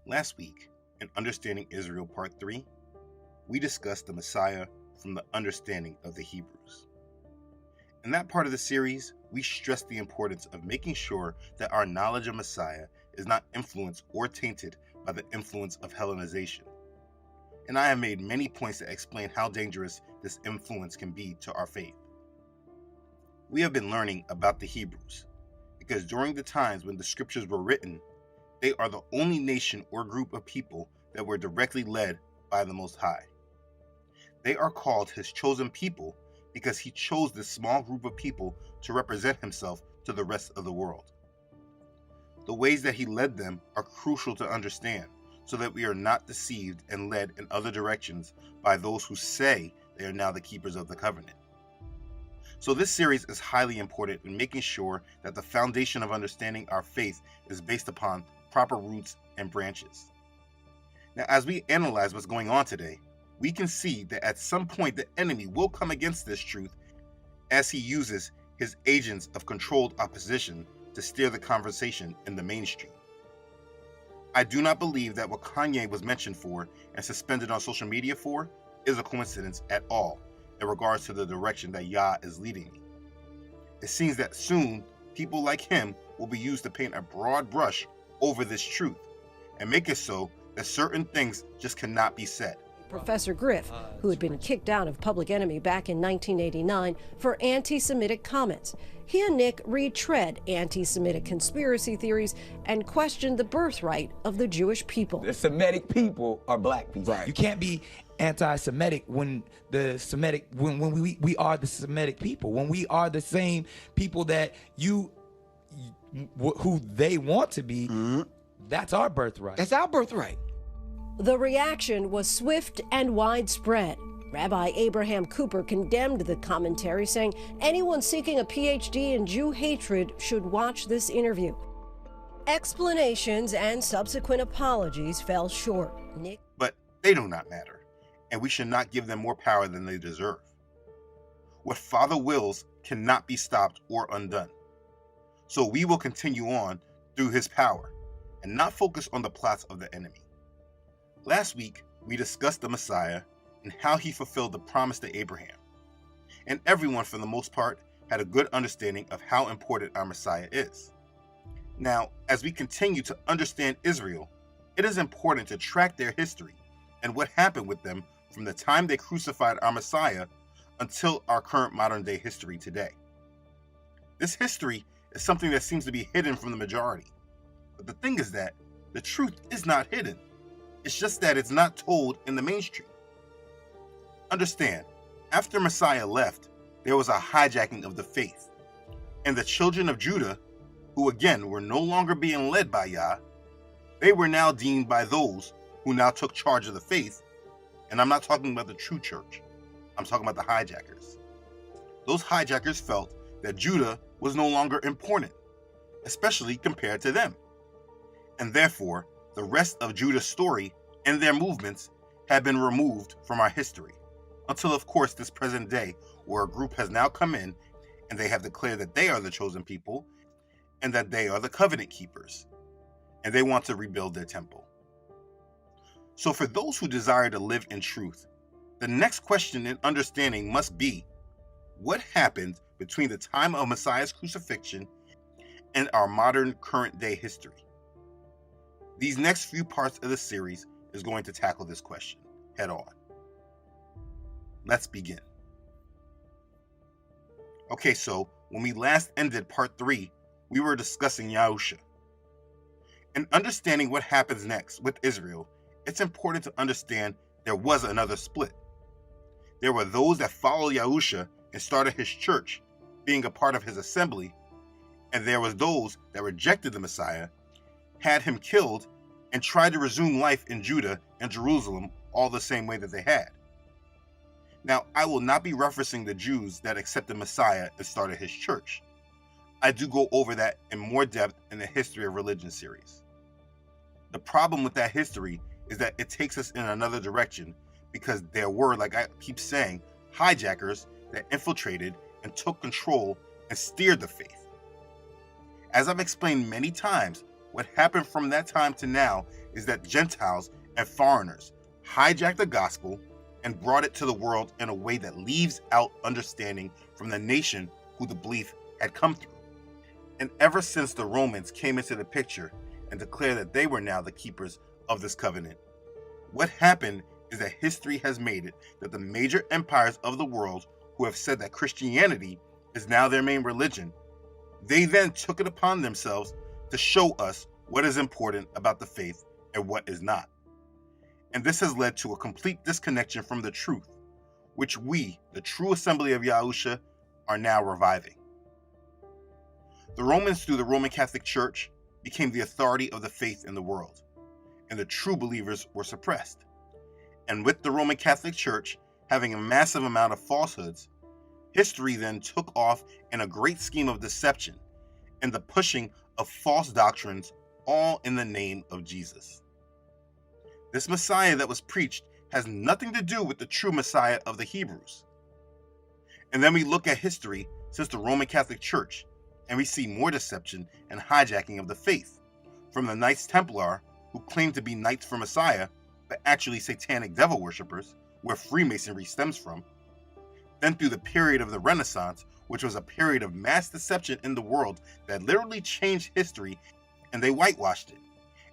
Last week, in Understanding Israel Part 3, we discussed the Messiah from the understanding of the Hebrews. In that part of the series, we stressed the importance of making sure that our knowledge of Messiah is not influenced or tainted by the influence of Hellenization. And I have made many points that explain how dangerous this influence can be to our faith. We have been learning about the Hebrews, because during the times when the scriptures were written, they are the only nation or group of people that were directly led by the Most High. They are called his chosen people because he chose this small group of people to represent himself to the rest of the world. The ways that he led them are crucial to understand so that we are not deceived and led in other directions by those who say they are now the keepers of the covenant. So this series is highly important in making sure that the foundation of understanding our faith is based upon proper roots and branches. Now, as we analyze what's going on today, we can see that at some point the enemy will come against this truth as he uses his agents of controlled opposition to steer the conversation in the mainstream. I do not believe that what Kanye was mentioned for and suspended on social media for is a coincidence at all in regards to the direction that Yah is leading me. It seems that soon people like him will be used to paint a broad brush over this truth and make it so that certain things just cannot be said. Professor Griff, who had been kicked out of Public Enemy back in 1989 for anti-Semitic comments. He and Nick retread anti-Semitic conspiracy theories and questioned the birthright of the Jewish people. The Semitic people are black people. Right. You can't be anti-Semitic when the Semitic when we are the Semitic people, when we are the same people that who they want to be. That's our birthright. That's our birthright. The reaction was swift and widespread. Rabbi Abraham Cooper condemned the commentary, saying anyone seeking a PhD in Jew hatred should watch this interview. Explanations and subsequent apologies fell short. Nick. But they do not matter, and we should not give them more power than they deserve. What Father wills cannot be stopped or undone. So we will continue on through his power and not focus on the plots of the enemy. Last week, we discussed the Messiah and how he fulfilled the promise to Abraham. And everyone, for the most part, had a good understanding of how important our Messiah is. Now, as we continue to understand Israel, it is important to track their history and what happened with them from the time they crucified our Messiah until our current modern-day history today. This history is something that seems to be hidden from the majority. But the thing is that the truth is not hidden. It's just that it's not told in the mainstream. Understand, after Messiah left, there was a hijacking of the faith. And the children of Judah, who again were no longer being led by Yah, they were now deemed by those who now took charge of the faith. And I'm not talking about the true church. I'm talking about the hijackers. Those hijackers felt that Judah was no longer important, especially compared to them. And therefore, the rest of Judah's story and their movements have been removed from our history, until of course this present day, where a group has now come in and they have declared that they are the chosen people and that they are the covenant keepers, and they want to rebuild their temple. So for those who desire to live in truth, the next question in understanding must be, what happened between the time of Messiah's crucifixion and our modern current day history? These next few parts of the series is going to tackle this question head on. Let's begin. Okay, so when we last ended part 3, we were discussing Yahuah. In understanding what happens next with Israel, it's important to understand there was another split. There were those that followed Yahuah and started his church, being a part of his assembly, and there was those that rejected the Messiah, had him killed, and tried to resume life in Judah and Jerusalem all the same way that they had. Now, I will not be referencing the Jews that accepted Messiah and started his church. I do go over that in more depth in the History of Religion series. The problem with that history is that it takes us in another direction because there were, like I keep saying, hijackers that infiltrated and took control and steered the faith. As I've explained many times, what happened from that time to now is that Gentiles and foreigners hijacked the gospel and brought it to the world in a way that leaves out understanding from the nation who the belief had come through. And ever since the Romans came into the picture and declared that they were now the keepers of this covenant, what happened is that history has made it that the major empires of the world who have said that Christianity is now their main religion, they then took it upon themselves to show us what is important about the faith and what is not. And this has led to a complete disconnection from the truth, which we, the true assembly of Yahuah, are now reviving. The Romans, through the Roman Catholic Church, became the authority of the faith in the world, and the true believers were suppressed. And with the Roman Catholic Church having a massive amount of falsehoods, history then took off in a great scheme of deception and the pushing of false doctrines, all in the name of Jesus. This Messiah that was preached has nothing to do with the true Messiah of the Hebrews. And then we look at history since the Roman Catholic Church, and we see more deception and hijacking of the faith, from the Knights Templar, who claimed to be knights for Messiah, but actually satanic devil worshippers, where Freemasonry stems from, then through the period of the Renaissance, which was a period of mass deception in the world that literally changed history, and they whitewashed it,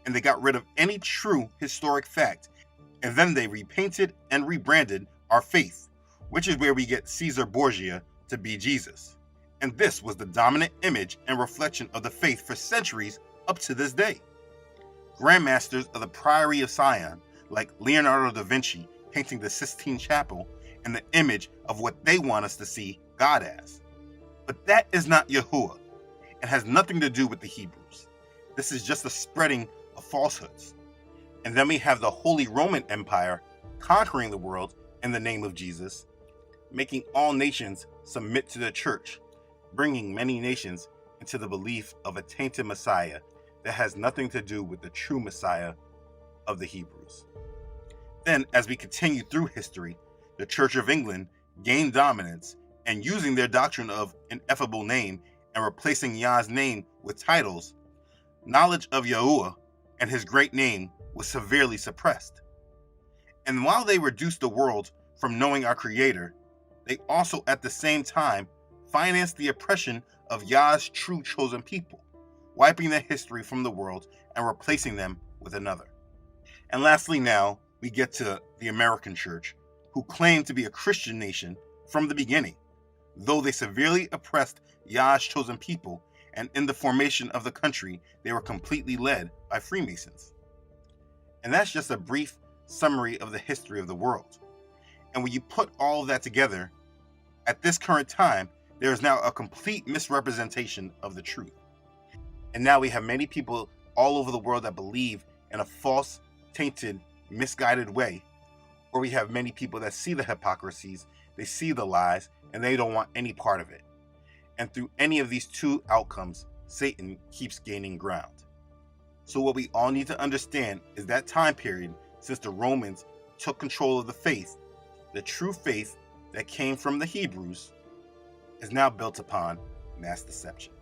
and they got rid of any true historic fact, and then they repainted and rebranded our faith, which is where we get Caesar Borgia to be Jesus. And this was the dominant image and reflection of the faith for centuries up to this day. Grandmasters of the Priory of Sion, like Leonardo da Vinci, painting the Sistine Chapel and the image of what they want us to see God as. But that is not Yahuah and has nothing to do with the Hebrews. This is just a spreading of falsehoods. And then we have the Holy Roman Empire conquering the world in the name of Jesus, making all nations submit to the church, bringing many nations into the belief of a tainted Messiah that has nothing to do with the true Messiah of the Hebrews. Then, as we continue through history, the Church of England gained dominance, and using their doctrine of ineffable name and replacing Yah's name with titles, knowledge of Yahuah and his great name was severely suppressed. And while they reduced the world from knowing our Creator, they also at the same time financed the oppression of Yah's true chosen people, wiping their history from the world and replacing them with another. And lastly, now we get to the American church, who claimed to be a Christian nation from the beginning, though they severely oppressed Yah's chosen people, and in the formation of the country, they were completely led by Freemasons. And that's just a brief summary of the history of the world. And when you put all of that together, at this current time, there is now a complete misrepresentation of the truth. And now we have many people all over the world that believe in a false, tainted, misguided way, or we have many people that see the hypocrisies, they see the lies, and they don't want any part of it. And through any of these two outcomes, Satan keeps gaining ground. So what we all need to understand is that time period, since the Romans took control of the faith, the true faith that came from the Hebrews, is now built upon mass deception.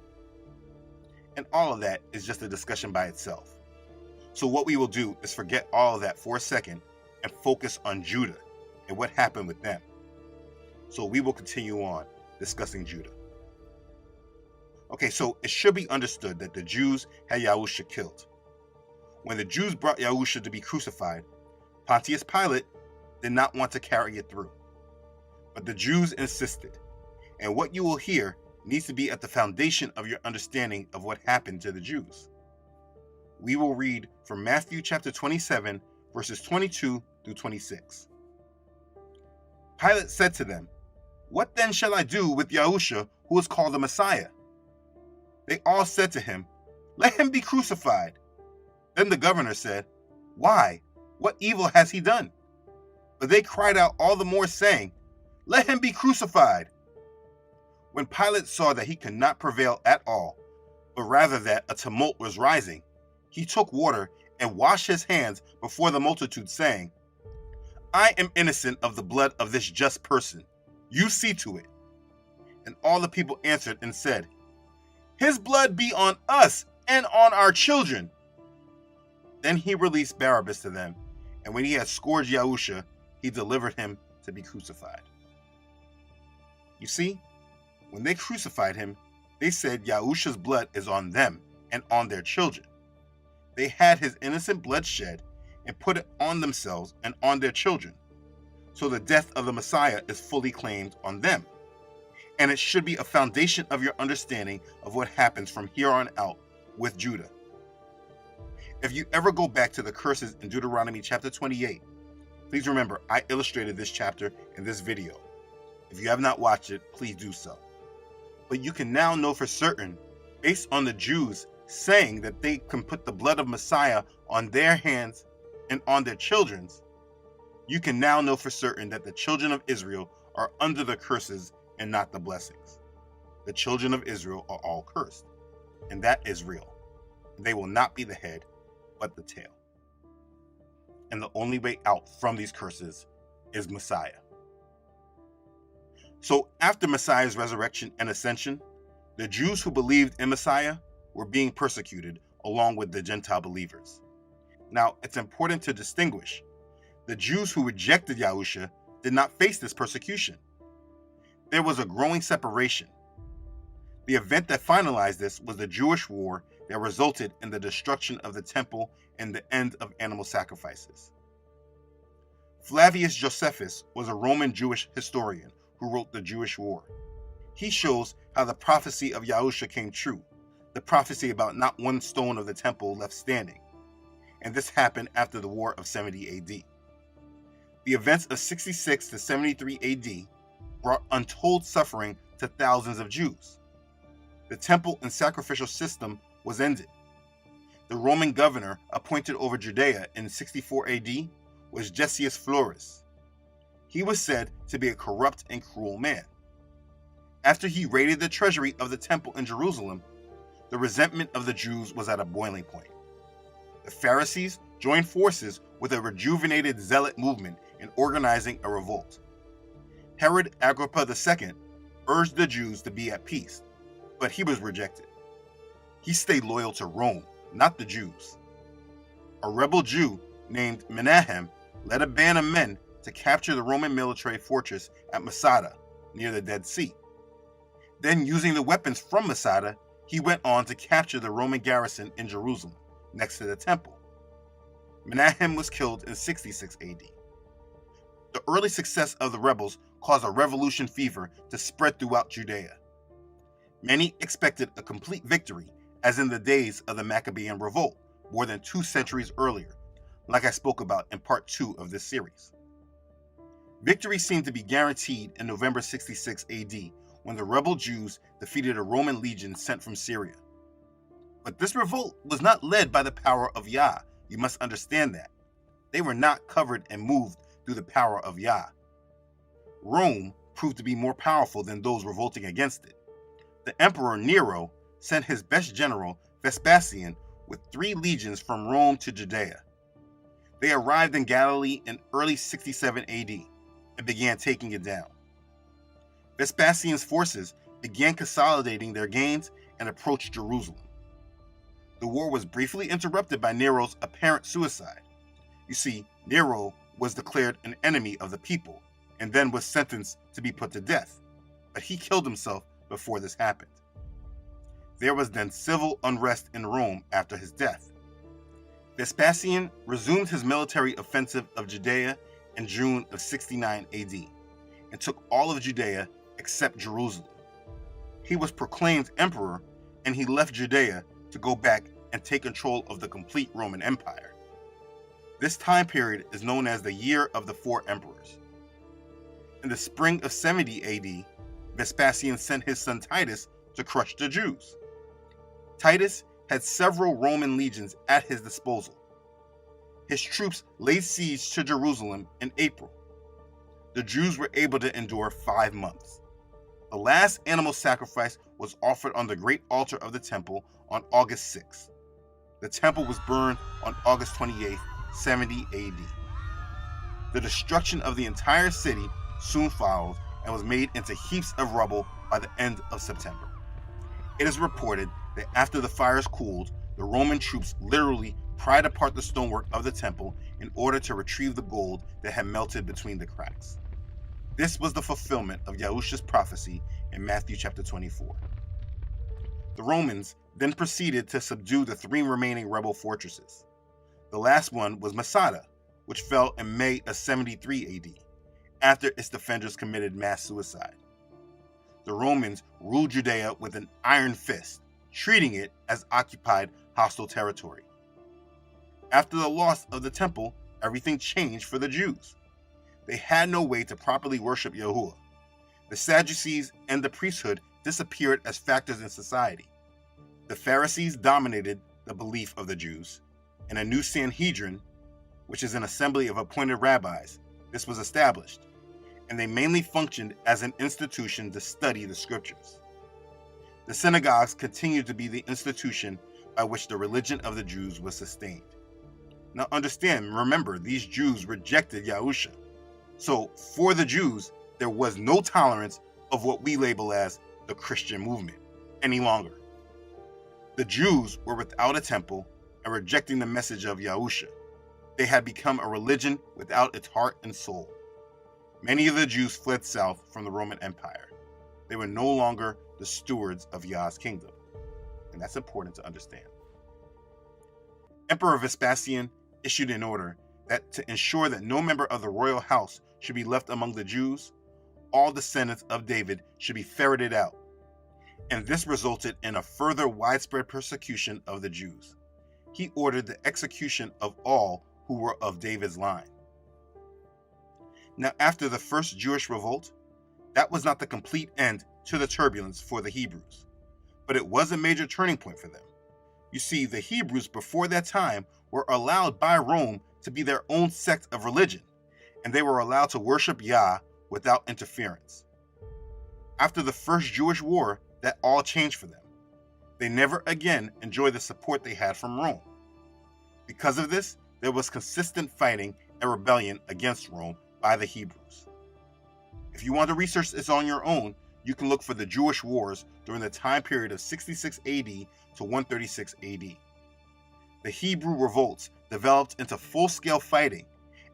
And all of that is just a discussion by itself. So what we will do is forget all of that for a second and focus on Judah and what happened with them. So we will continue on discussing Judah. Okay, so it should be understood that the Jews had Yahuah killed. When the Jews brought Yahuah to be crucified, Pontius Pilate did not want to carry it through. But the Jews insisted, and what you will hear needs to be at the foundation of your understanding of what happened to the Jews. We will read from Matthew chapter 27, verses 22 through 26. Pilate said to them, "What then shall I do with Yahuah, who is called the Messiah?" They all said to him, "Let him be crucified." Then the governor said, "Why? What evil has he done?" But they cried out all the more, saying, "Let him be crucified." When Pilate saw that he could not prevail at all, but rather that a tumult was rising, he took water and washed his hands before the multitude, saying, "I am innocent of the blood of this just person. You see to it." And all the people answered and said, "His blood be on us and on our children." Then he released Barabbas to them, and when he had scourged Yahuah, he delivered him to be crucified. You see, when they crucified him, they said Yahush's blood is on them and on their children. They had his innocent blood shed and put it on themselves and on their children. So the death of the Messiah is fully claimed on them. And it should be a foundation of your understanding of what happens from here on out with Judah. If you ever go back to the curses in Deuteronomy chapter 28, please remember I illustrated this chapter in this video. If you have not watched it, please do so. But you can now know for certain, based on the Jews saying that they can put the blood of Messiah on their hands and on their children's, you can now know for certain that the children of Israel are under the curses and not the blessings. The children of Israel are all cursed, and that is real. They will not be the head, but the tail. And the only way out from these curses is Messiah. So after Messiah's resurrection and ascension, the Jews who believed in Messiah were being persecuted along with the Gentile believers. Now, it's important to distinguish. The Jews who rejected Yahuah did not face this persecution. There was a growing separation. The event that finalized this was the Jewish war that resulted in the destruction of the temple and the end of animal sacrifices. Flavius Josephus was a Roman Jewish historian who wrote the Jewish War. He shows how the prophecy of Yahuah came true, the prophecy about not one stone of the temple left standing. And this happened after the War of 70 AD. The events of 66 to 73 AD brought untold suffering to thousands of Jews. The temple and sacrificial system was ended. The Roman governor appointed over Judea in 64 AD was Gessius Florus. He was said to be a corrupt and cruel man. After he raided the treasury of the temple in Jerusalem, the resentment of the Jews was at a boiling point. The Pharisees joined forces with a rejuvenated zealot movement in organizing a revolt. Herod Agrippa II urged the Jews to be at peace, but he was rejected. He stayed loyal to Rome, not the Jews. A rebel Jew named Menahem led a band of men to capture the Roman military fortress at Masada, near the Dead Sea. Then, using the weapons from Masada, he went on to capture the Roman garrison in Jerusalem, next to the temple. Menahem was killed in 66 AD. The early success of the rebels caused a revolution fever to spread throughout Judea. Many expected a complete victory, as in the days of the Maccabean revolt, more than 2 centuries earlier, like I spoke about in part 2 of this series. Victory seemed to be guaranteed in November 66 AD, when the rebel Jews defeated a Roman legion sent from Syria. But this revolt was not led by the power of Yah. You must understand that. They were not covered and moved through the power of Yah. Rome proved to be more powerful than those revolting against it. The Emperor Nero sent his best general, Vespasian, with 3 legions from Rome to Judea. They arrived in Galilee in early 67 AD and began taking it down. Vespasian's forces began consolidating their gains and approached Jerusalem. The war was briefly interrupted by Nero's apparent suicide. You see, Nero was declared an enemy of the people and then was sentenced to be put to death, but he killed himself before this happened. There was then civil unrest in Rome after his death. Vespasian resumed his military offensive of Judea in June of 69 AD and took all of Judea except Jerusalem. He was proclaimed emperor, and he left Judea to go back and take control of the complete Roman Empire. This time period is known as the Year of the 4 Emperors. In the spring of 70 AD, Vespasian sent his son Titus to crush the Jews. Titus had several Roman legions at his disposal. His troops laid siege to Jerusalem in April. The Jews were able to endure 5 months. The last animal sacrifice was offered on the great altar of the temple on August 6th. The temple was burned on August 28th, 70 AD. The destruction of the entire city soon followed and was made into heaps of rubble by the end of September. It is reported that after the fires cooled, the Roman troops literally pried apart the stonework of the temple in order to retrieve the gold that had melted between the cracks. This was the fulfillment of Yahush's prophecy in Matthew chapter 24. The Romans then proceeded to subdue the 3 remaining rebel fortresses. The last one was Masada, which fell in May of 73 AD, after its defenders committed mass suicide. The Romans ruled Judea with an iron fist, treating it as occupied hostile territory. After the loss of the temple, everything changed for the Jews. They had no way to properly worship Yahuah. The Sadducees and the priesthood disappeared as factors in society. The Pharisees dominated the belief of the Jews, and a new Sanhedrin, which is an assembly of appointed rabbis, this was established, and they mainly functioned as an institution to study the scriptures. The synagogues continued to be the institution by which the religion of the Jews was sustained. Now understand, remember, these Jews rejected Yahusha. So for the Jews, there was no tolerance of what we label as the Christian movement any longer. The Jews were without a temple and rejecting the message of Yahusha. They had become a religion without its heart and soul. Many of the Jews fled south from the Roman Empire. They were no longer the stewards of Yah's kingdom. And that's important to understand. Emperor Vespasian issued an order that to ensure that no member of the royal house should be left among the Jews, all descendants of David should be ferreted out. And this resulted in a further widespread persecution of the Jews. He ordered the execution of all who were of David's line. Now, after the first Jewish revolt, that was not the complete end to the turbulence for the Hebrews, but it was a major turning point for them. You see, the Hebrews before that time were allowed by Rome to be their own sect of religion, and they were allowed to worship Yah without interference. After the first Jewish war, that all changed for them. They never again enjoyed the support they had from Rome. Because of this, there was consistent fighting and rebellion against Rome by the Hebrews. If you want to research this on your own, you can look for the Jewish wars during the time period of 66 AD to 136 AD. The Hebrew revolts developed into full-scale fighting,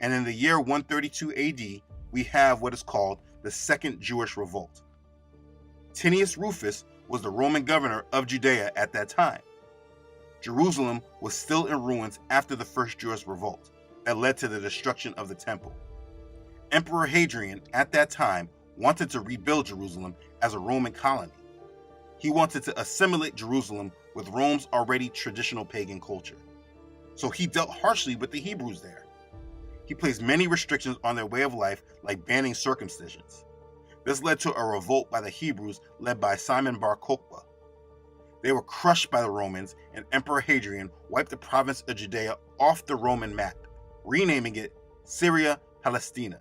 and in the year 132 AD, we have what is called the Second Jewish Revolt. Tinius Rufus was the Roman governor of Judea at that time. Jerusalem was still in ruins after the first Jewish revolt that led to the destruction of the temple. Emperor Hadrian at that time wanted to rebuild Jerusalem as a Roman colony. He wanted to assimilate Jerusalem with Rome's already traditional pagan culture. So he dealt harshly with the Hebrews there. He placed many restrictions on their way of life, like banning circumcisions. This led to a revolt by the Hebrews led by Simon Bar Kokhba. They were crushed by the Romans, and Emperor Hadrian wiped the province of Judea off the Roman map, renaming it Syria Palestina.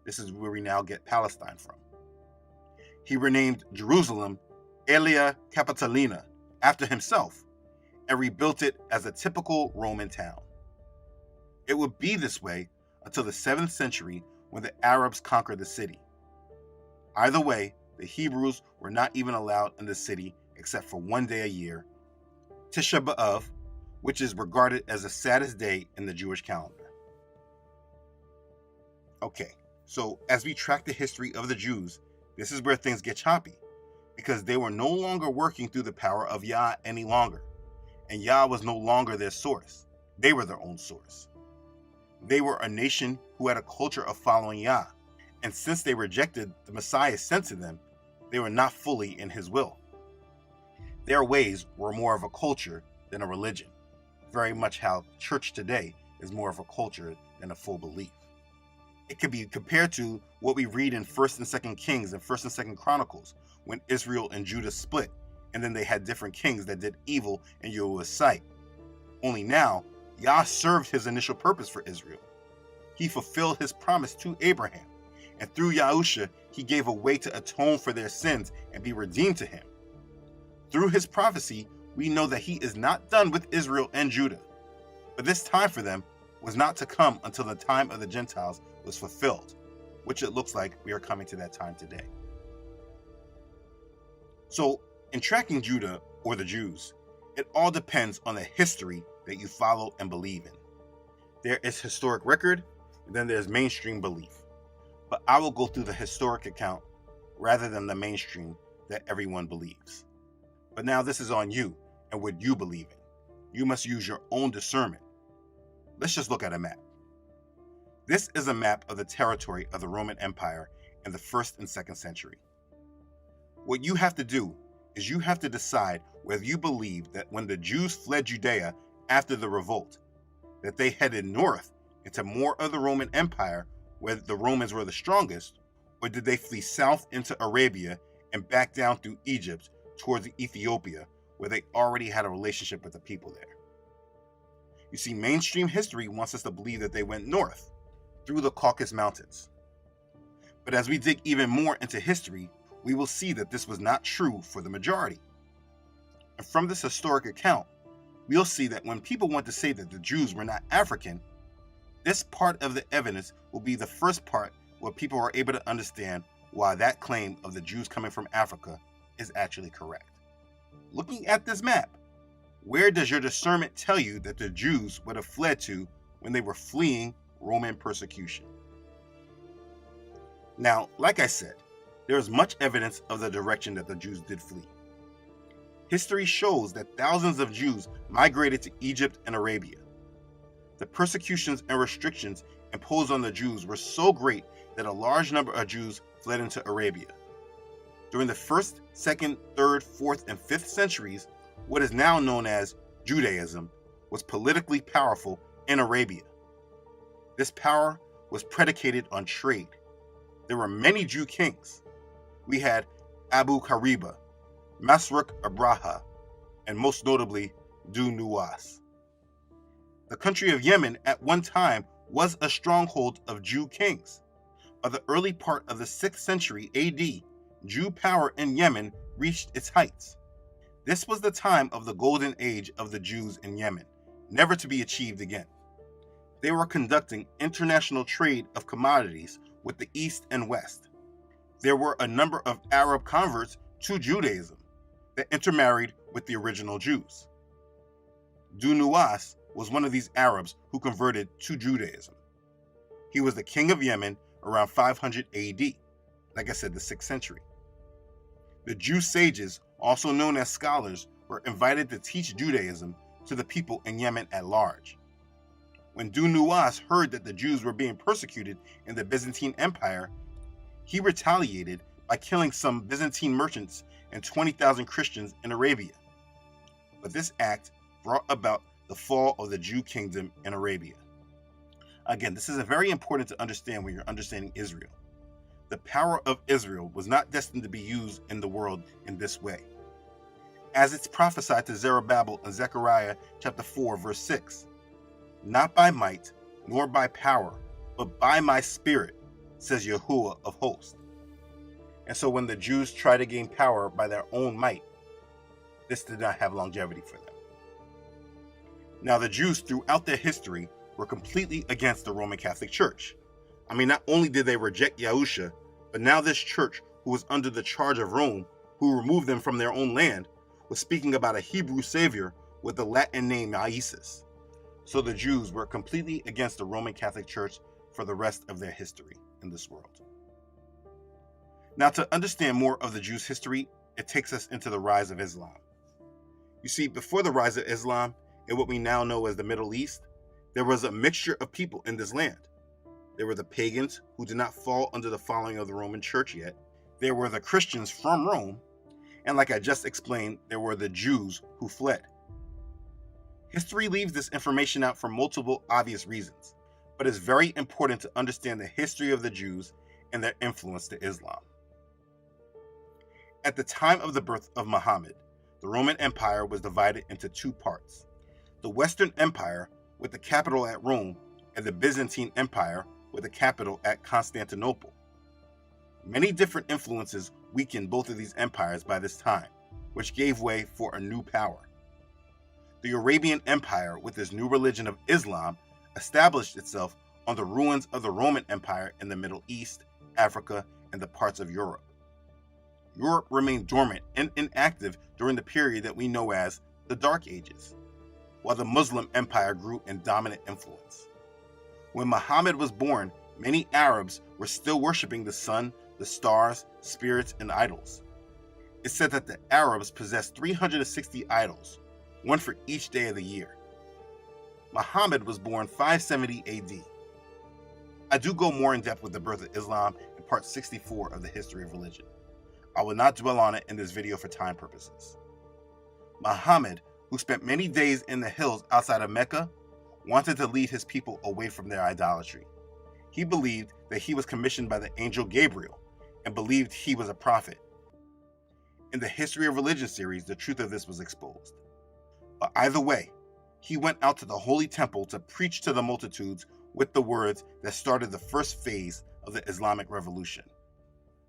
This is where we now get Palestine from. He renamed Jerusalem Aelia Capitolina after himself and rebuilt it as a typical Roman town. It would be this way until the 7th century when the Arabs conquered the city. Either way, the Hebrews were not even allowed in the city except for one day a year, Tisha B'Av, which is regarded as the saddest day in the Jewish calendar. Okay, so as we track the history of the Jews, this is where things get choppy, because they were no longer working through the power of Yah any longer, and Yah was no longer their source. They were their own source. They were a nation who had a culture of following Yah, and since they rejected the Messiah sent to them, they were not fully in his will. Their ways were more of a culture than a religion, very much how church today is more of a culture than a full belief. It could be compared to what we read in 1st and 2nd Kings and 1st and 2nd Chronicles, when Israel and Judah split, and then they had different kings that did evil in Yahuah's sight. Only now, Yah served his initial purpose for Israel. He fulfilled his promise to Abraham, and through Yahusha, he gave a way to atone for their sins and be redeemed to him. Through his prophecy, we know that he is not done with Israel and Judah, but this time for them was not to come until the time of the Gentiles was fulfilled, which it looks like we are coming to that time today. So, in tracking Judah, or the Jews, it all depends on the history that you follow and believe in. There is historic record, and then there's mainstream belief. But I will go through the historic account rather than the mainstream that everyone believes. But now this is on you and what you believe in. You must use your own discernment. Let's just look at a map. This is a map of the territory of the Roman Empire in the 1st and 2nd century. What you have to do is you have to decide whether you believe that when the Jews fled Judea after the revolt, that they headed north into more of the Roman Empire where the Romans were the strongest, or did they flee south into Arabia and back down through Egypt towards Ethiopia where they already had a relationship with the people there? You see, mainstream history wants us to believe that they went north through the Caucasus Mountains. But as we dig even more into history, we will see that this was not true for the majority. And from this historic account, we'll see that when people want to say that the Jews were not African, this part of the evidence will be the first part where people are able to understand why that claim of the Jews coming from Africa is actually correct. Looking at this map, where does your discernment tell you that the Jews would have fled to when they were fleeing Roman persecution? Now, like I said, there is much evidence of the direction that the Jews did flee. History shows that thousands of Jews migrated to Egypt and Arabia. The persecutions and restrictions imposed on the Jews were so great that a large number of Jews fled into Arabia. During the 1st, 2nd, 3rd, 4th, and 5th centuries, what is now known as Judaism was politically powerful in Arabia. This power was predicated on trade. There were many Jew kings. We had Abu Kariba, Masruk Abraha, and most notably, Du Nuwas. The country of Yemen at one time was a stronghold of Jew kings. By the early part of the 6th century AD, Jew power in Yemen reached its heights. This was the time of the golden age of the Jews in Yemen, never to be achieved again. They were conducting international trade of commodities with the East and West. There were a number of Arab converts to Judaism that intermarried with the original Jews. Du Nuwas was one of these Arabs who converted to Judaism. He was the king of Yemen around 500 AD, like I said, the 6th century. The Jew sages, also known as scholars, were invited to teach Judaism to the people in Yemen at large. When Du Nuwas heard that the Jews were being persecuted in the Byzantine Empire, he retaliated by killing some Byzantine merchants and 20,000 Christians in Arabia. But this act brought about the fall of the Jew kingdom in Arabia. Again, this is very important to understand when you're understanding Israel. The power of Israel was not destined to be used in the world in this way. As it's prophesied to Zerubbabel in Zechariah chapter 4, verse 6, "Not by might, nor by power, but by my spirit, says Yahuah of hosts." And so when the Jews tried to gain power by their own might, this did not have longevity for them. Now, the Jews throughout their history were completely against the Roman Catholic Church. I mean, not only did they reject Yahuah, but now this church, who was under the charge of Rome, who removed them from their own land, was speaking about a Hebrew savior with the Latin name Isis. So the Jews were completely against the Roman Catholic Church for the rest of their history in this world. Now, to understand more of the Jews' history, it takes us into the rise of Islam. You see, before the rise of Islam, in what we now know as the Middle East, there was a mixture of people in this land. There were the pagans who did not fall under the following of the Roman Church yet. There were the Christians from Rome. And like I just explained, there were the Jews who fled. History leaves this information out for multiple obvious reasons, but it's very important to understand the history of the Jews and their influence to Islam. At the time of the birth of Muhammad, the Roman Empire was divided into two parts: the Western Empire, with the capital at Rome, and the Byzantine Empire, with the capital at Constantinople. Many different influences weakened both of these empires by this time, which gave way for a new power. The Arabian Empire, with its new religion of Islam, established itself on the ruins of the Roman Empire in the Middle East, Africa, and the parts of Europe. Europe remained dormant and inactive during the period that we know as the Dark Ages. while the Muslim empire grew in dominant influence. When Muhammad was born, many Arabs were still worshipping the sun, the stars, spirits, and idols. It's said that the Arabs possessed 360 idols, one for each day of the year. Muhammad was born 570 AD. I do go more in depth with the birth of Islam in part 64 of the History of Religion. I will not dwell on it in this video for time purposes. Muhammad, who spent many days in the hills outside of Mecca, wanted to lead his people away from their idolatry. He believed that he was commissioned by the angel Gabriel and believed he was a prophet. In the History of Religion series, the truth of this was exposed. But either way, he went out to the Holy Temple to preach to the multitudes with the words that started the first phase of the Islamic Revolution.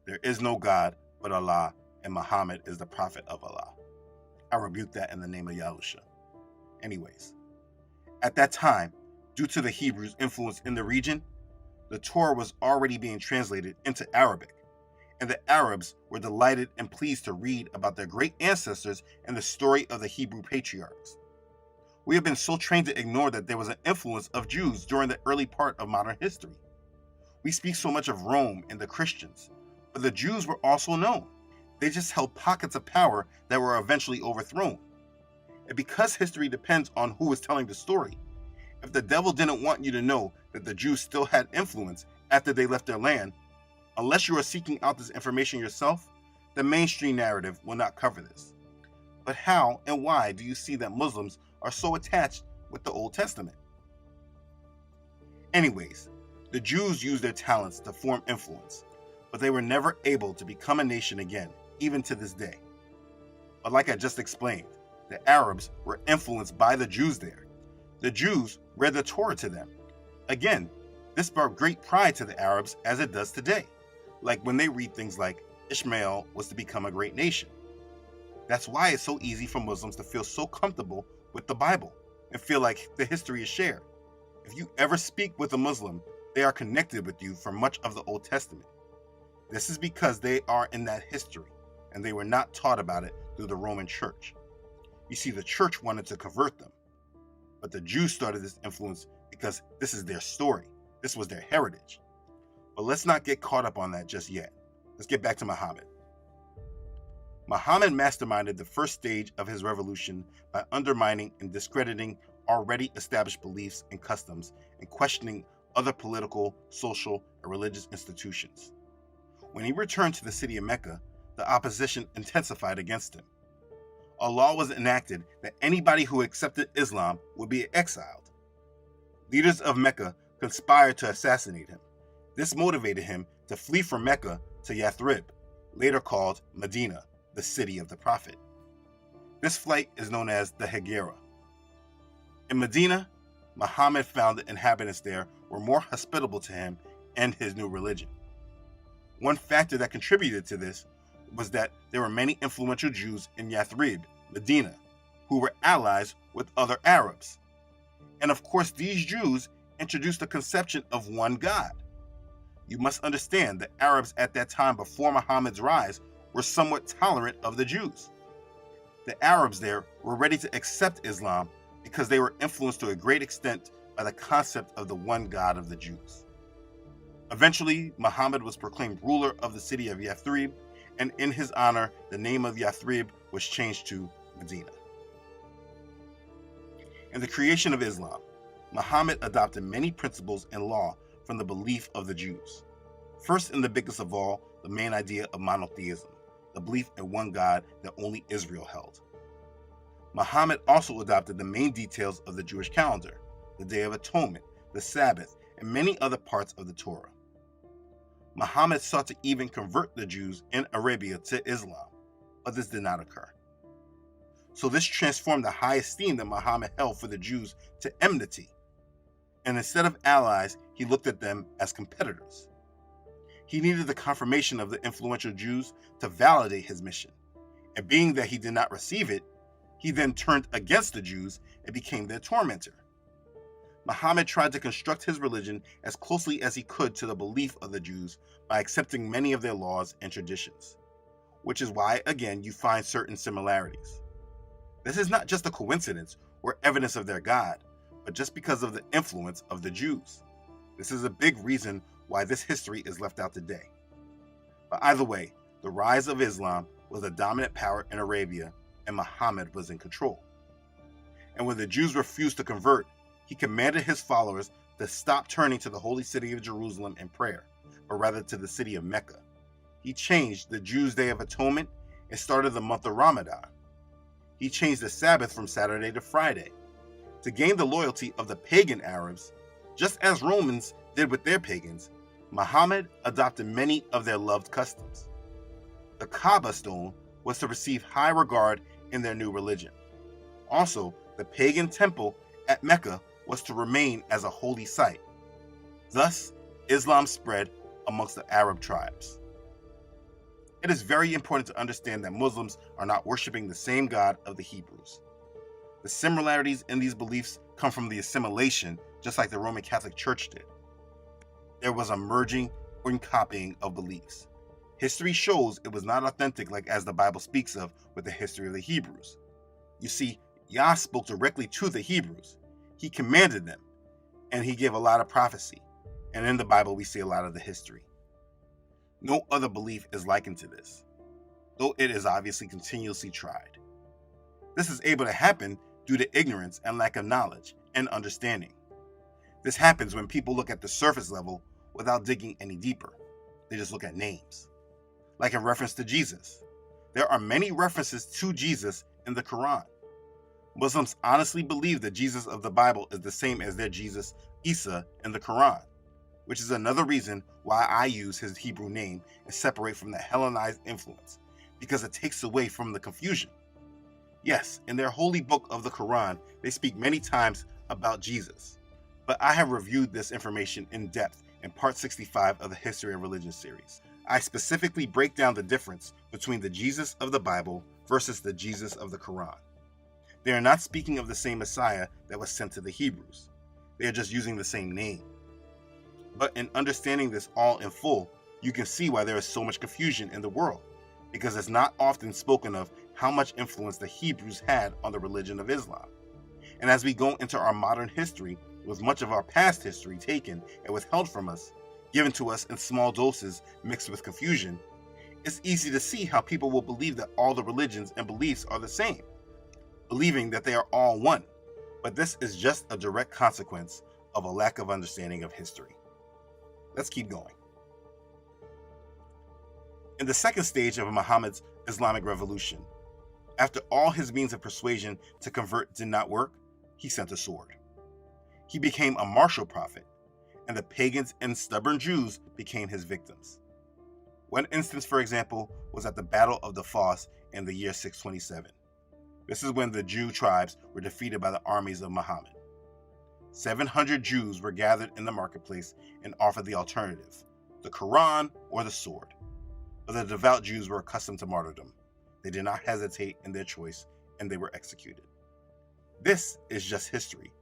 There is no God but Allah, and Muhammad is the prophet of Allah. I rebuke that in the name of Yahuah. Anyways, at that time, due to the Hebrews' influence in the region, the Torah was already being translated into Arabic, and the Arabs were delighted and pleased to read about their great ancestors and the story of the Hebrew patriarchs. We have been so trained to ignore that there was an influence of Jews during the early part of modern history. We speak so much of Rome and the Christians, but the Jews were also known. They just held pockets of power that were eventually overthrown. And because history depends on who is telling the story, if the devil didn't want you to know that the Jews still had influence after they left their land, unless you are seeking out this information yourself, the mainstream narrative will not cover this. But how and why do you see that Muslims are so attached with the Old Testament? Anyways, the Jews used their talents to form influence, but they were never able to become a nation again, even to this day. But like I just explained, the Arabs were influenced by the Jews there. The Jews read the Torah to them. Again, this brought great pride to the Arabs as it does today, like when they read things like Ishmael was to become a great nation. That's why it's so easy for Muslims to feel so comfortable with the Bible and feel like the history is shared. If you ever speak with a Muslim, they are connected with you for much of the Old Testament. This is because they are in that history and they were not taught about it through the Roman Church. You see, the church wanted to convert them, but the Jews started this influence because this is their story. This was their heritage. But let's not get caught up on that just yet. Let's get back to Muhammad. Muhammad masterminded the first stage of his revolution by undermining and discrediting already established beliefs and customs and questioning other political, social, and religious institutions. When he returned to the city of Mecca, the opposition intensified against him. A law was enacted that anybody who accepted Islam would be exiled. Leaders of Mecca conspired to assassinate him. This motivated him to flee from Mecca to Yathrib, later called Medina, the city of the Prophet. This flight is known as the Hijra. In Medina, Muhammad found the inhabitants there were more hospitable to him and his new religion. One factor that contributed to this was that there were many influential Jews in Yathrib, Medina, who were allies with other Arabs. And of course, these Jews introduced the conception of one God. You must understand that Arabs at that time before Muhammad's rise were somewhat tolerant of the Jews. The Arabs there were ready to accept Islam because they were influenced to a great extent by the concept of the one God of the Jews. Eventually, Muhammad was proclaimed ruler of the city of Yathrib, and in his honor, the name of Yathrib was changed to Medina. In the creation of Islam, Muhammad adopted many principles and law from the belief of the Jews. First and the biggest of all, the main idea of monotheism, the belief in one God that only Israel held. Muhammad also adopted the main details of the Jewish calendar, the Day of Atonement, the Sabbath, and many other parts of the Torah. Muhammad sought to even convert the Jews in Arabia to Islam, but this did not occur. So this transformed the high esteem that Muhammad held for the Jews to enmity, and instead of allies, he looked at them as competitors. He needed the confirmation of the influential Jews to validate his mission, and being that he did not receive it, he then turned against the Jews and became their tormentor. Muhammad tried to construct his religion as closely as he could to the belief of the Jews by accepting many of their laws and traditions, which is why, again, you find certain similarities. This is not just a coincidence were evidence of their God, but just because of the influence of the Jews. This is a big reason why this history is left out today. But either way, the rise of Islam was a dominant power in Arabia, and Muhammad was in control. And when the Jews refused to convert, he commanded his followers to stop turning to the holy city of Jerusalem in prayer, but rather to the city of Mecca. He changed the Jews' Day of Atonement and started the month of Ramadan. He changed the Sabbath from Saturday to Friday. To gain the loyalty of the pagan Arabs, just as Romans did with their pagans, Muhammad adopted many of their loved customs. The Kaaba stone was to receive high regard in their new religion. Also, the pagan temple at Mecca was to remain as a holy site. Thus, Islam spread amongst the Arab tribes. It is very important to understand that Muslims are not worshiping the same God of the Hebrews. The similarities in these beliefs come from the assimilation, just like the Roman Catholic Church did. There was a merging and copying of beliefs. History shows it was not authentic like as the Bible speaks of with the history of the Hebrews. You see, Yah spoke directly to the Hebrews. He commanded them, and he gave a lot of prophecy. And in the Bible, we see a lot of the history. No other belief is likened to this, though it is obviously continuously tried. This is able to happen due to ignorance and lack of knowledge and understanding. This happens when people look at the surface level without digging any deeper. They just look at names. Like in reference to Jesus. There are many references to Jesus in the Quran. Muslims honestly believe that Jesus of the Bible is the same as their Jesus, Isa, in the Quran, which is another reason why I use his Hebrew name and separate from the Hellenized influence, because it takes away from the confusion. Yes, in their holy book of the Quran, they speak many times about Jesus, but I have reviewed this information in depth in part 65 of the History of Religion series. I specifically break down the difference between the Jesus of the Bible versus the Jesus of the Quran. They are not speaking of the same Messiah that was sent to the Hebrews. They are just using the same name. But in understanding this all in full, you can see why there is so much confusion in the world, because it's not often spoken of how much influence the Hebrews had on the religion of Islam. And as we go into our modern history, with much of our past history taken and withheld from us, given to us in small doses mixed with confusion, it's easy to see how people will believe that all the religions and beliefs are the same, believing that they are all one. But this is just a direct consequence of a lack of understanding of history. Let's keep going. In the second stage of Muhammad's Islamic revolution, after all his means of persuasion to convert did not work, he sent a sword. He became a martial prophet, and the pagans and stubborn Jews became his victims. One instance, for example, was at the Battle of the Foss in the year 627. This is when the Jew tribes were defeated by the armies of Muhammad. 700 Jews were gathered in the marketplace and offered the alternative, the Quran or the sword. But the devout Jews were accustomed to martyrdom. They did not hesitate in their choice, and they were executed. This is just history,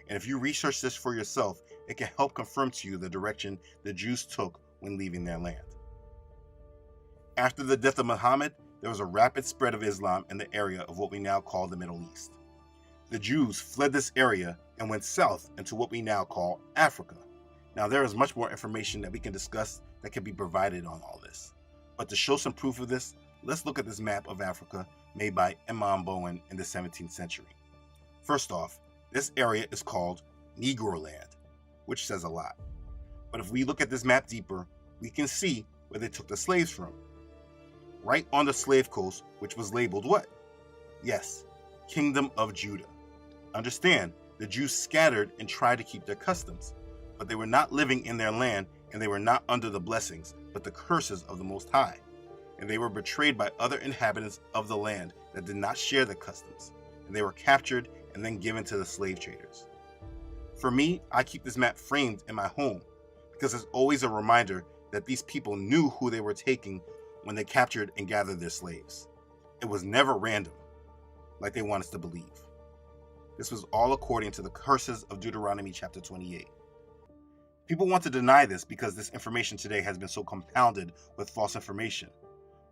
and if you research this for yourself, it can help confirm to you the direction the Jews took when leaving their land. After the death of Muhammad, there was a rapid spread of Islam in the area of what we now call the Middle East. The Jews fled this area and went south into what we now call Africa. Now, there is much more information that we can discuss that can be provided on all this. But to show some proof of this, let's look at this map of Africa made by Imam Bowen in the 17th century. First off, this area is called Negro Land, which says a lot. But if we look at this map deeper, we can see where they took the slaves from. Right on the slave coast, which was labeled what? Yes, Kingdom of Judah. Understand, the Jews scattered and tried to keep their customs, but they were not living in their land, and they were not under the blessings, but the curses of the Most High. And they were betrayed by other inhabitants of the land that did not share the customs, and they were captured and then given to the slave traders. For me, I keep this map framed in my home because it's always a reminder that these people knew who they were taking when they captured and gathered their slaves. It was never random, like they want us to believe. This was all according to the curses of Deuteronomy chapter 28. People want to deny this because this information today has been so compounded with false information.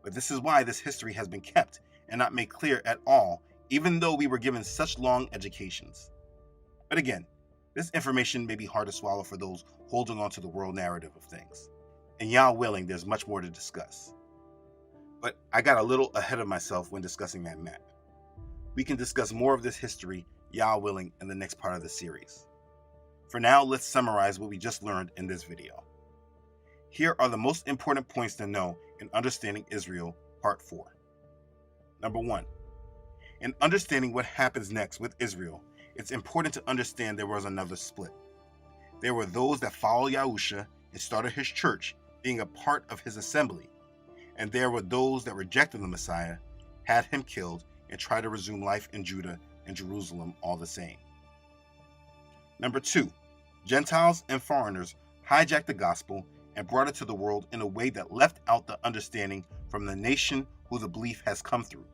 But this is why this history has been kept and not made clear at all, even though we were given such long educations. But again, this information may be hard to swallow for those holding on to the world narrative of things. And Yah willing, there's much more to discuss. But I got a little ahead of myself when discussing that map. We can discuss more of this history, Yah willing, in the next part of the series. For now, let's summarize what we just learned in this video. Here are the most important points to know in understanding Israel, Part 4. Number 1. In understanding what happens next with Israel, it's important to understand there was another split. There were those that followed Yahuah and started his church, being a part of his assembly, and there were those that rejected the Messiah, had him killed, and tried to resume life in Judah and Jerusalem all the same. Number 2. Gentiles and foreigners hijacked the gospel and brought it to the world in a way that left out the understanding from the nation who the belief has come through.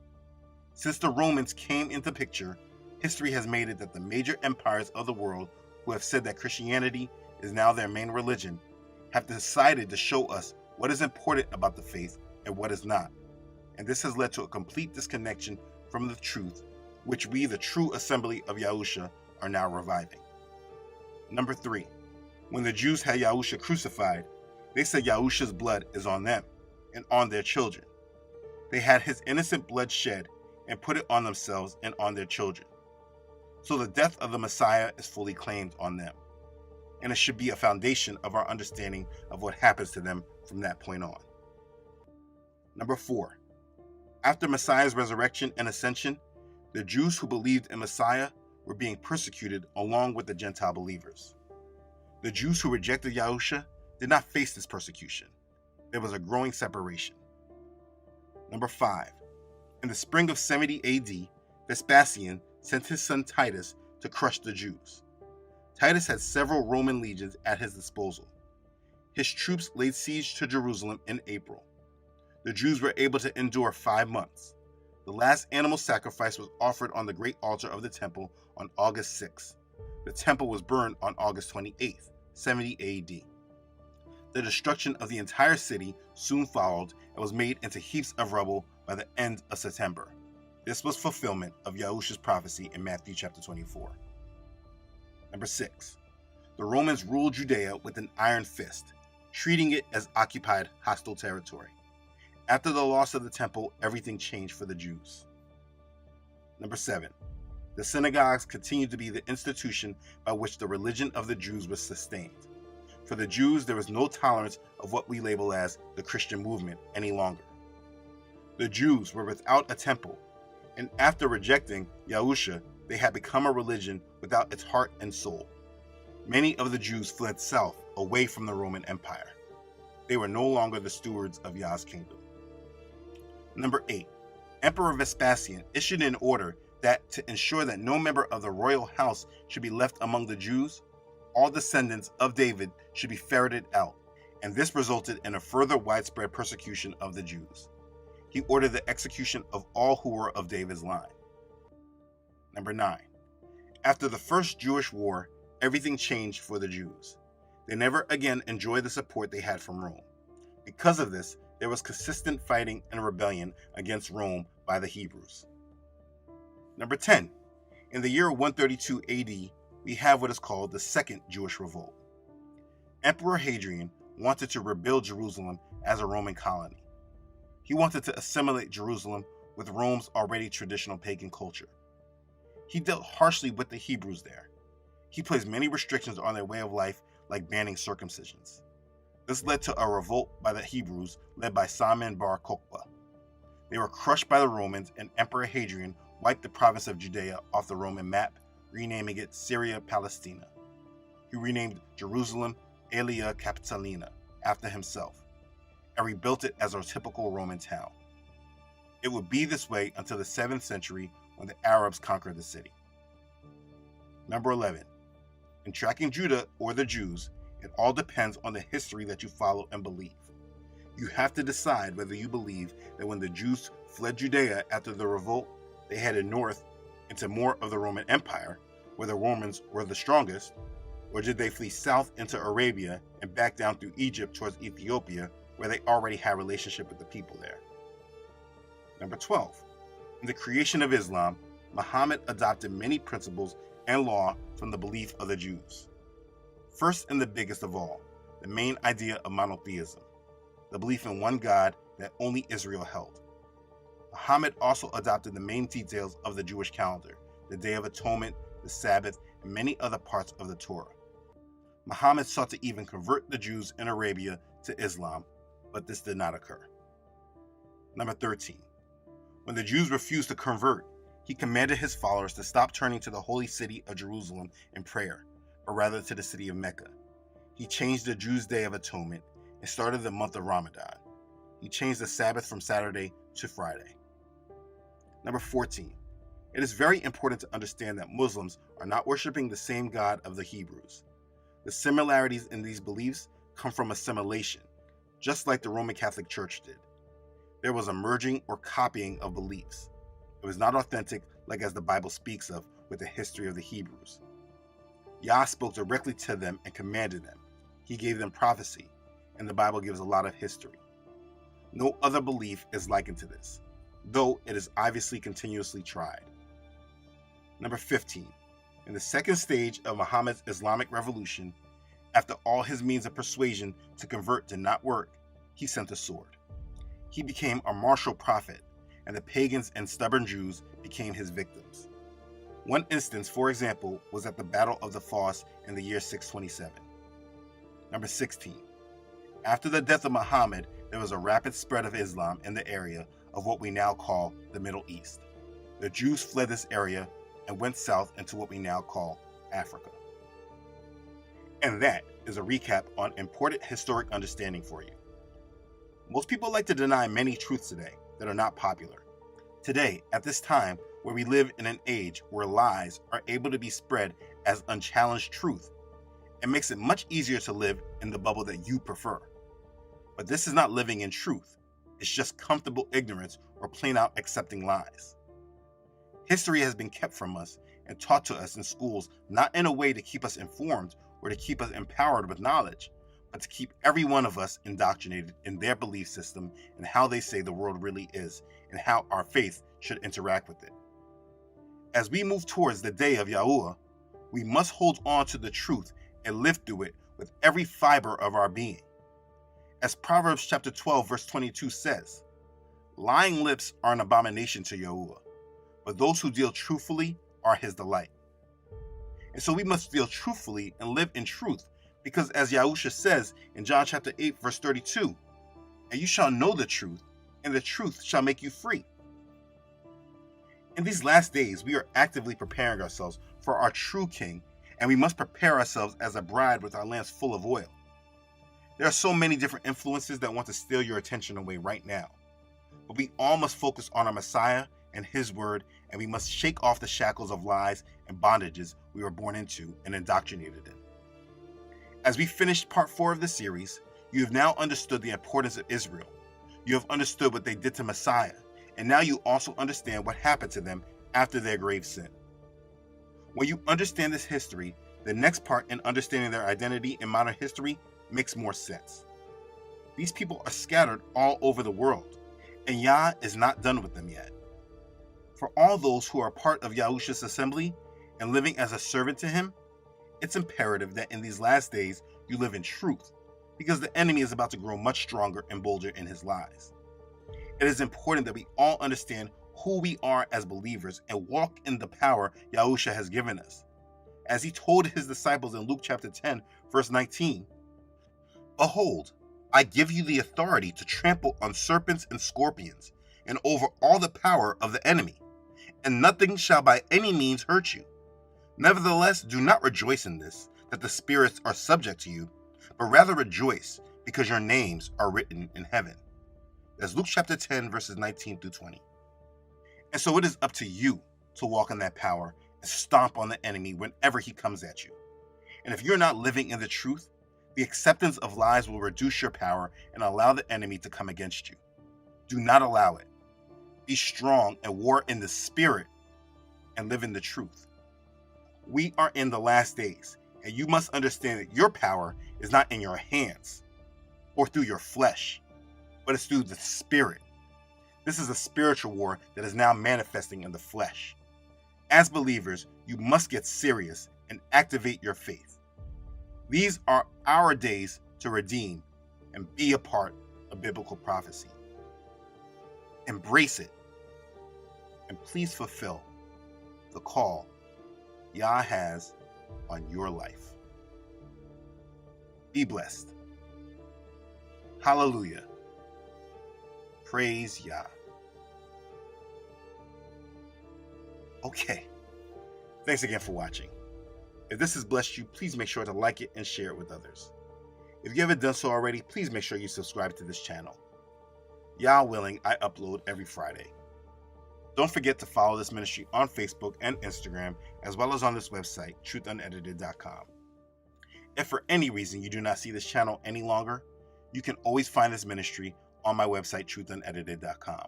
Since the Romans came into picture, history has made it that the major empires of the world who have said that Christianity is now their main religion have decided to show us what is important about the faith and what is not. And this has led to a complete disconnection from the truth, which we, the true assembly of Yahuah, are now reviving. Number 3. When the Jews had Yahuah crucified, they said Yahuah's blood is on them and on their children. They had his innocent blood shed and put it on themselves and on their children. So the death of the Messiah is fully claimed on them, and it should be a foundation of our understanding of what happens to them from that point on. Number 4. After Messiah's resurrection and ascension, the Jews who believed in Messiah were being persecuted along with the Gentile believers. The Jews who rejected Yahuah did not face this persecution. There was a growing separation. Number 5. In the spring of 70 AD, Vespasian sent his son Titus to crush the Jews. Titus had several Roman legions at his disposal. His troops laid siege to Jerusalem in April. The Jews were able to endure 5 months. The last animal sacrifice was offered on the great altar of the temple on August 6th. The temple was burned on August 28th, 70 AD. The destruction of the entire city soon followed and was made into heaps of rubble by the end of September. This was fulfillment of Yahuah's prophecy in Matthew chapter 24. Number 6. The Romans ruled Judea with an iron fist, treating it as occupied hostile territory. After the loss of the temple, everything changed for the Jews. Number 7. The synagogues continued to be the institution by which the religion of the Jews was sustained. For the Jews, there was no tolerance of what we label as the Christian movement any longer. The Jews were without a temple, and after rejecting Yahuah, they had become a religion without its heart and soul. Many of the Jews fled south, away from the Roman Empire. They were no longer the stewards of Yah's kingdom. Number 8. Emperor Vespasian issued an order that, to ensure that no member of the royal house should be left among the Jews, all descendants of David should be ferreted out, and this resulted in a further widespread persecution of the Jews. He ordered the execution of all who were of David's line. Number 9. After the First Jewish War, everything changed for the Jews. They never again enjoyed the support they had from Rome. Because of this, there was consistent fighting and rebellion against Rome by the Hebrews. Number 10. In the year 132 AD, we have what is called the Second Jewish Revolt. Emperor Hadrian wanted to rebuild Jerusalem as a Roman colony. He wanted to assimilate Jerusalem with Rome's already traditional pagan culture. He dealt harshly with the Hebrews there. He placed many restrictions on their way of life, like banning circumcisions. This led to a revolt by the Hebrews led by Saman bar Kokhba. They were crushed by the Romans, and Emperor Hadrian wiped the province of Judea off the Roman map, renaming it Syria Palestina. He renamed Jerusalem Aelia Capitolina after himself, and rebuilt it as a typical Roman town. It would be this way until the 7th century when the Arabs conquered the city. Number 11. In tracking Judah, or the Jews, it all depends on the history that you follow and believe. You have to decide whether you believe that when the Jews fled Judea after the revolt, they headed north into more of the Roman Empire, where the Romans were the strongest, or did they flee south into Arabia and back down through Egypt towards Ethiopia, where they already had a relationship with the people there. Number 12. In the creation of Islam, Muhammad adopted many principles and law from the belief of the Jews. First and the biggest of all, the main idea of monotheism, the belief in one God that only Israel held. Muhammad also adopted the main details of the Jewish calendar, the Day of Atonement, the Sabbath, and many other parts of the Torah. Muhammad sought to even convert the Jews in Arabia to Islam, but this did not occur. Number 13. When the Jews refused to convert, he commanded his followers to stop turning to the holy city of Jerusalem in prayer, but rather to the city of Mecca. He changed the Jews' Day of Atonement and started the month of Ramadan. He changed the Sabbath from Saturday to Friday. Number 14. It is very important to understand that Muslims are not worshiping the same God of the Hebrews. The similarities in these beliefs come from assimilation, just like the Roman Catholic Church did. There was a merging or copying of beliefs. It was not authentic, like as the Bible speaks of with the history of the Hebrews. Yah spoke directly to them and commanded them. He gave them prophecy, and the Bible gives a lot of history. No other belief is likened to this, though it is obviously continuously tried. Number 15. In the second stage of Muhammad's Islamic revolution, after all his means of persuasion to convert did not work, he sent a sword. He became a martial prophet, and the pagans and stubborn Jews became his victims. One instance, for example, was at the Battle of the Foss in the year 627. Number 16. After the death of Muhammad, there was a rapid spread of Islam in the area of what we now call the Middle East. The Jews fled this area and went south into what we now call Africa. And that is a recap on important historic understanding for you. Most people like to deny many truths today that are not popular. Today, at this time, where we live in an age where lies are able to be spread as unchallenged truth, it makes it much easier to live in the bubble that you prefer. But this is not living in truth. It's just comfortable ignorance or plain out accepting lies. History has been kept from us and taught to us in schools not in a way to keep us informed or to keep us empowered with knowledge, but to keep every one of us indoctrinated in their belief system and how they say the world really is and how our faith should interact with it. As we move towards the day of Yahuah, we must hold on to the truth and live through it with every fiber of our being. As Proverbs chapter 12 verse 22 says, lying lips are an abomination to Yahuah, but those who deal truthfully are his delight. And so we must deal truthfully and live in truth, because as Yahushua says in John chapter 8 verse 32, and you shall know the truth, and the truth shall make you free. In these last days, we are actively preparing ourselves for our true King, and we must prepare ourselves as a bride with our lamps full of oil. There are so many different influences that want to steal your attention away right now, but we all must focus on our Messiah and his word, and we must shake off the shackles of lies and bondages we were born into and indoctrinated in. As we finished part 4 of the series, you have now understood the importance of Israel. You have understood what they did to Messiah, and now you also understand what happened to them after their grave sin. When you understand this history, the next part in understanding their identity in modern history makes more sense. These people are scattered all over the world, and Yah is not done with them yet. For all those who are part of Yahushua's assembly and living as a servant to him, it's imperative that in these last days you live in truth, because the enemy is about to grow much stronger and bolder in his lies. It is important that we all understand who we are as believers and walk in the power Yahushua has given us. As he told his disciples in Luke chapter 10, verse 19, "Behold, I give you the authority to trample on serpents and scorpions, and over all the power of the enemy, and nothing shall by any means hurt you. Nevertheless, do not rejoice in this, that the spirits are subject to you, but rather rejoice because your names are written in heaven." That's Luke chapter 10, verses 19 through 20. And so it is up to you to walk in that power and stomp on the enemy whenever he comes at you. And if you're not living in the truth, the acceptance of lies will reduce your power and allow the enemy to come against you. Do not allow it. Be strong and war in the spirit and live in the truth. We are in the last days, and you must understand that your power is not in your hands or through your flesh, but it's through the spirit. This is a spiritual war that is now manifesting in the flesh. As believers, you must get serious and activate your faith. These are our days to redeem and be a part of biblical prophecy. Embrace it, and please fulfill the call Yah has on your life. Be blessed. Hallelujah. Praise Yah. Okay. Thanks again for watching. If this has blessed you, please make sure to like it and share it with others. If you haven't done so already, please make sure you subscribe to this channel. Yah willing, I upload every Friday. Don't forget to follow this ministry on Facebook and Instagram, as well as on this website, truthunedited.com. If for any reason you do not see this channel any longer, you can always find this ministry on my website, truthunedited.com.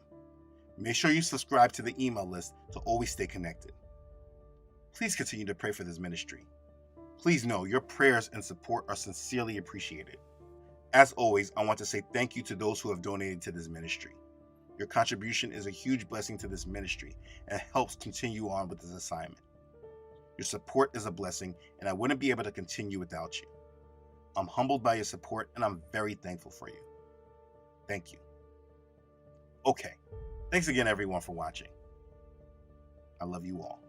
Make sure you subscribe to the email list to always stay connected. Please continue to pray for this ministry. Please know your prayers and support are sincerely appreciated. As always, I want to say thank you to those who have donated to this ministry. Your contribution is a huge blessing to this ministry and helps continue on with this assignment. Your support is a blessing, and I wouldn't be able to continue without you. I'm humbled by your support, and I'm very thankful for you. Thank you. Okay. Thanks again, everyone, for watching. I love you all.